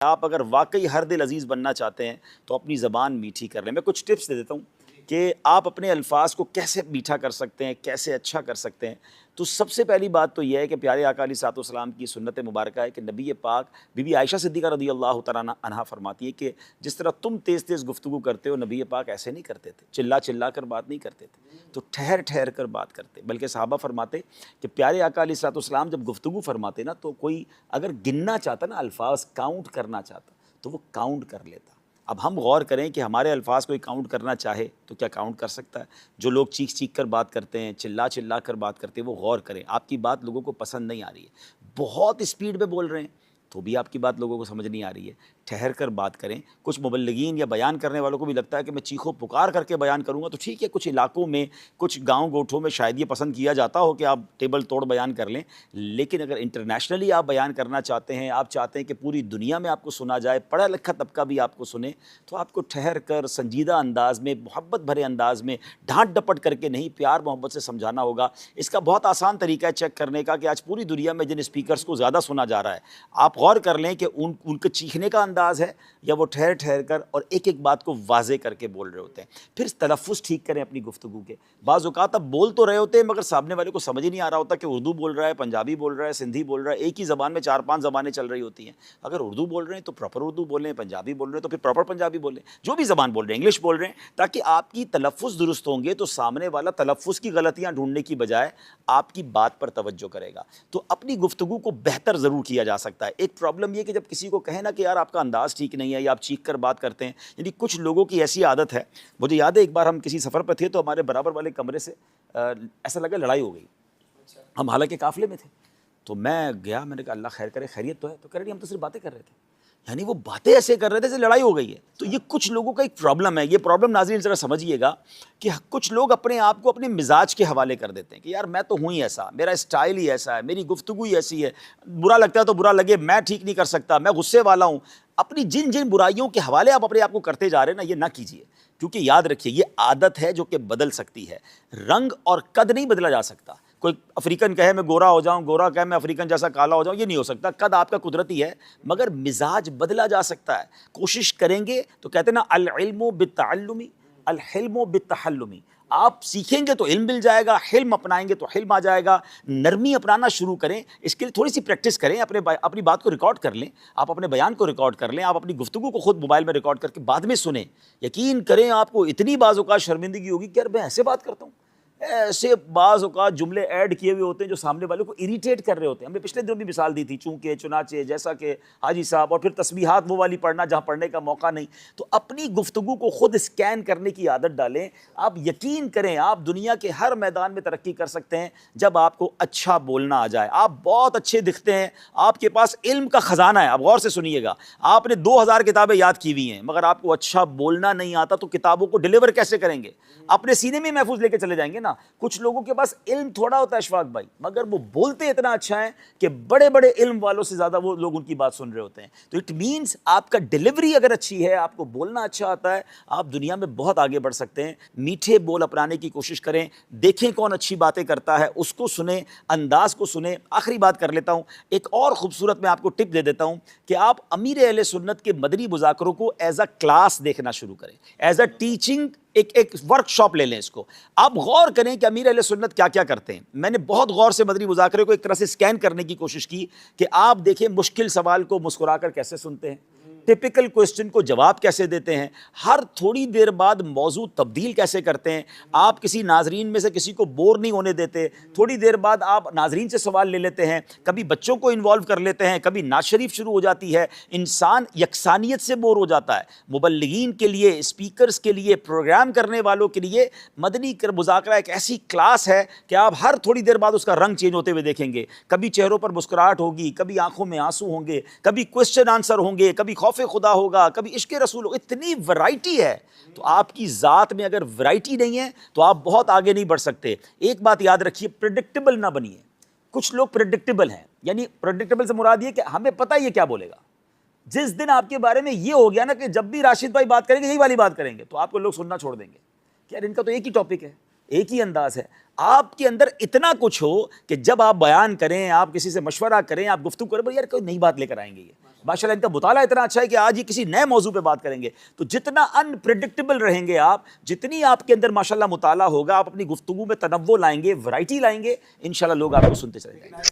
آپ اگر واقعی ہر دل عزیز بننا چاہتے ہیں تو اپنی زبان میٹھی کر لیں. میں کچھ ٹپس دے دیتا ہوں کہ آپ اپنے الفاظ کو کیسے میٹھا کر سکتے ہیں, کیسے اچھا کر سکتے ہیں. تو سب سے پہلی بات تو یہ ہے کہ پیارے آقا علیہ الصلوۃ والسلام کی سنت مبارکہ ہے کہ نبی پاک بی بی عائشہ صدیقہ رضی اللہ تعالیٰ عنہا فرماتی ہے کہ جس طرح تم تیز تیز گفتگو کرتے ہو, نبی پاک ایسے نہیں کرتے تھے, چلا چلا کر بات نہیں کرتے تھے, تو ٹھہر ٹھہر کر بات کرتے. بلکہ صحابہ فرماتے کہ پیارے آقا علیہ الصلوۃ والسلام جب گفتگو فرماتے نا تو کوئی اگر گننا چاہتا نا, الفاظ کاؤنٹ کرنا چاہتا تو وہ کاؤنٹ کر لیتا. اب ہم غور کریں کہ ہمارے الفاظ کوئی کاؤنٹ کرنا چاہے تو کیا کاؤنٹ کر سکتا ہے؟ جو لوگ چیخ چیخ کر بات کرتے ہیں, چلا چلا کر بات کرتے ہیں, وہ غور کریں. آپ کی بات لوگوں کو پسند نہیں آ رہی ہے, بہت اسپیڈ پہ بول رہے ہیں تو بھی آپ کی بات لوگوں کو سمجھ نہیں آ رہی ہے. ٹھہر کر بات کریں. کچھ مبلغین یا بیان کرنے والوں کو بھی لگتا ہے کہ میں چیخو پکار کر کے بیان کروں گا تو ٹھیک ہے, کچھ علاقوں میں کچھ گاؤں گوٹھوں میں شاید یہ پسند کیا جاتا ہو کہ آپ ٹیبل توڑ بیان کر لیں. لیکن اگر انٹرنیشنلی آپ بیان کرنا چاہتے ہیں, آپ چاہتے ہیں کہ پوری دنیا میں آپ کو سنا جائے, پڑھا لکھا طبقہ بھی آپ کو سنے, تو آپ کو ٹھہر کر سنجیدہ انداز میں, محبت بھرے انداز میں, ڈھانٹ ڈپٹ کر کے نہیں, پیار محبت سے سمجھانا ہوگا. اس کا بہت آسان طریقہ ہے چیک کرنے کا کہ آج پوری دنیا میں جن اسپیکرز کو زیادہ سنا جا رہا ہے, آپ غور کر لیں کہ ان کے چیخنے کا انداز ہے یا وہ ٹھہر ٹھہر کر اور ایک ایک بات کو واضح کر کے بول رہے ہوتے ہیں. پھر تلفظ ٹھیک کریں اپنی گفتگو کے. بعض اوقات آپ بول تو رہے ہوتے ہیں مگر سامنے والے کو سمجھ ہی نہیں آ رہا ہوتا کہ اردو بول رہا ہے, پنجابی بول رہا ہے, سندھی بول رہا ہے. ایک ہی زبان میں 4-5 زبانیں چل رہی ہوتی ہیں. اگر اردو بول رہے ہیں تو پراپر اردو بولیں, پنجابی بول رہے ہیں تو پھر پراپر پنجابی بولیں, جو بھی زبان بول رہے ہیں, انگلش بول رہے ہیں, تاکہ آپ کی تلفظ درست ہوں گے تو سامنے والا تلفظ کی غلطیاں ڈھونڈنے کی بجائے آپ کی بات پر توجہ کرے گا. تو اپنی گفتگو کو بہتر ضرور کیا جا سکتا ہے. ایک پرابلم یہ کہ جب کسی کو کہیں نا کہ یار آپ کا انداز ٹھیک نہیں ہے یا آپ چیخ کر بات کرتے ہیں, یعنی کچھ لوگوں کی ایسی عادت ہے. مجھے یاد ہے ایک بار ہم کسی سفر پہ تھے تو ہمارے برابر والے کمرے سے ایسا لگا لڑائی ہو گئی. ہم حالانکہ قافلے میں تھے, تو میں گیا, میں نے کہا اللہ خیر کرے, خیریت تو ہے؟ تو کہہ رہے ہم تو صرف باتیں کر رہے تھے. یعنی وہ باتیں ایسے کر رہے تھے جیسے لڑائی ہو گئی ہے. تو یہ کچھ لوگوں کا ایک پرابلم ہے. یہ پرابلم ناظرین ذرا سمجھیے گا کہ کچھ لوگ اپنے آپ کو اپنے مزاج کے حوالے کر دیتے ہیں کہ یار میں تو ہوں ہی ایسا, میرا اسٹائل ہی ایسا ہے, میری گفتگو ہی ایسی ہے, برا لگتا ہے تو برا لگے, میں ٹھیک نہیں کر سکتا, میں غصے والا ہوں. اپنی جن جن برائیوں کے حوالے آپ اپنے آپ کو کرتے جا رہے ہیں نا, یہ نہ کیجیے. کیونکہ یاد رکھیے یہ عادت ہے جو کہ بدل سکتی ہے. رنگ اور قد نہیں بدلا جا سکتا. کوئی افریقن کہے میں گورا ہو جاؤں, گورا کہے میں افریقن جیسا کالا ہو جاؤں, یہ نہیں ہو سکتا. قد آپ کا قدرتی ہے مگر مزاج بدلا جا سکتا ہے. کوشش کریں گے تو کہتے ہیں نا العلم بالتعلم الحلم بالتحلم. آپ سیکھیں گے تو علم مل جائے گا, حلم اپنائیں گے تو حلم آ جائے گا. نرمی اپنانا شروع کریں, اس کے لیے تھوڑی سی پریکٹس کریں. اپنی بات کو ریکارڈ کر لیں, آپ اپنے بیان کو ریکارڈ کر لیں, آپ اپنی گفتگو کو خود موبائل میں ریکارڈ کر کے بعد میں سنیں. یقین کریں آپ کو اتنی بعض اوقات شرمندگی ہوگی کہ یار میں ایسے بات کرتا ہوں. ایسے بعض اوقات جملے ایڈ کیے ہوئے ہوتے ہیں جو سامنے والوں کو اریٹیٹ کر رہے ہوتے ہیں. ہم نے پچھلے دنوں بھی مثال دی تھی, چونکہ چنانچہ جیسا کہ حاجی صاحب, اور پھر تسبیحات وہ والی پڑھنا جہاں پڑھنے کا موقع نہیں. تو اپنی گفتگو کو خود اسکین کرنے کی عادت ڈالیں. آپ یقین کریں آپ دنیا کے ہر میدان میں ترقی کر سکتے ہیں جب آپ کو اچھا بولنا آ جائے. آپ بہت اچھے دکھتے ہیں, آپ کے پاس علم کا خزانہ ہے. آپ غور سے سنیے گا, آپ نے 2000 کتابیں یاد کی ہوئی ہیں مگر آپ کو اچھا بولنا نہیں آتا تو کتابوں کو ڈیلیور کیسے کریں گے؟ اپنے سینے میں محفوظ لے کے چلے جائیں گے نا. کچھ لوگوں کے پاس علم تھوڑا ہوتا ہے اشفاق بھائی, مگر وہ بولتے اتنا اچھا ہے کہ بڑے بڑے علم والوں سے زیادہ وہ لوگ ان کی بات سن رہے ہوتے ہیں. تو اٹ مینس آپ کا ڈیلیوری اگر اچھی ہے, آپ کو بولنا اچھا آتا ہے, آپ دنیا میں بہت آگے بڑھ سکتے ہیں. میٹھے بول اپنانے کی کوشش کریں. دیکھیں کون اچھی باتیں کرتا ہے, اس کو سنیں, انداز کو سنیں. آخری بات کر لیتا ہوں, ایک اور خوبصورت میں آپ کو ٹپ دے دیتا ہوں کہ آپ امیر اہل سنت کے مدنی مذاکروں کو ایز اے کلاس دیکھنا شروع کریں, ایز اے ٹیچنگ. ایک ورک شاپ لے لیں اس کو. آپ غور کریں کہ امیر اہل سنت کیا کیا کرتے ہیں. میں نے بہت غور سے مدنی مذاکرے کو ایک طرح سے اسکین کرنے کی کوشش کی کہ آپ دیکھیں مشکل سوال کو مسکرا کر کیسے سنتے ہیں, ٹپیکل کوسچن کو جواب کیسے دیتے ہیں, ہر تھوڑی دیر بعد موضوع تبدیل کیسے کرتے ہیں, آپ کسی ناظرین میں سے کسی کو بور نہیں ہونے دیتے, تھوڑی دیر بعد آپ ناظرین سے سوال لے لیتے ہیں, کبھی بچوں کو انوالو کر لیتے ہیں, کبھی نعت شریف شروع ہو جاتی ہے. انسان یکسانیت سے بور ہو جاتا ہے. مبلغین کے لیے, اسپیکرز کے لیے, پروگرام کرنے والوں کے لیے مدنی مذاکرہ ایک ایسی کلاس ہے کہ آپ ہر تھوڑی دیر بعد اس کا رنگ چینج ہوتے ہوئے دیکھیں گے. کبھی چہروں پر مسکراہٹ ہوگی, کبھی آنکھوں میں آنسو ہوں گے, کبھی کوسچن آنسر ہوں گے, کبھی خوف خدا ہوگا, کبھی عشق رسول ہوگا. اتنی ورائٹی ہے. تو آپ کی ذات میں اگر ورائٹی نہیں ہے تو آپ بہت آگے نہیں بڑھ سکتے. ایک بات یاد رکھیے, پریڈکٹیبل نہ بنیے. کچھ لوگ پریڈکٹیبل ہیں, یعنی پریڈکٹیبل سے مراد یہ کہ ہمیں پتہ ہے یہ کیا بولے گا. جس دن آپ کے بارے میں یہ ہو گیا نا کہ جب بھی راشد بھائی بات کریں گے یہی والی بات کریں گے, تو آپ کو لوگ سننا چھوڑ دیں گے کہ یار ان کا تو ایک ہی ٹاپک ہے, ایک ہی انداز ہے. آپ کے اندر اتنا کچھ ہو کہ جب آپ بیان کریں, آپ کسی سے مشورہ کریں, آپ گفتگو کریں, بھائی یار کوئی نئی بات لے کر آئیں گے, یہ ماشاءاللہ ان کا مطالعہ اتنا اچھا ہے کہ آج یہ کسی نئے موضوع پہ بات کریں گے. تو جتنا انپریڈکٹیبل رہیں گے آپ، جتنی آپ کے اندر ماشاءاللہ مطالعہ ہوگا، آپ اپنی گفتگو میں تنوع لائیں گے، ورائٹی لائیں گے، انشاءاللہ لوگ آپ کو سنتے چلے جائیں گے.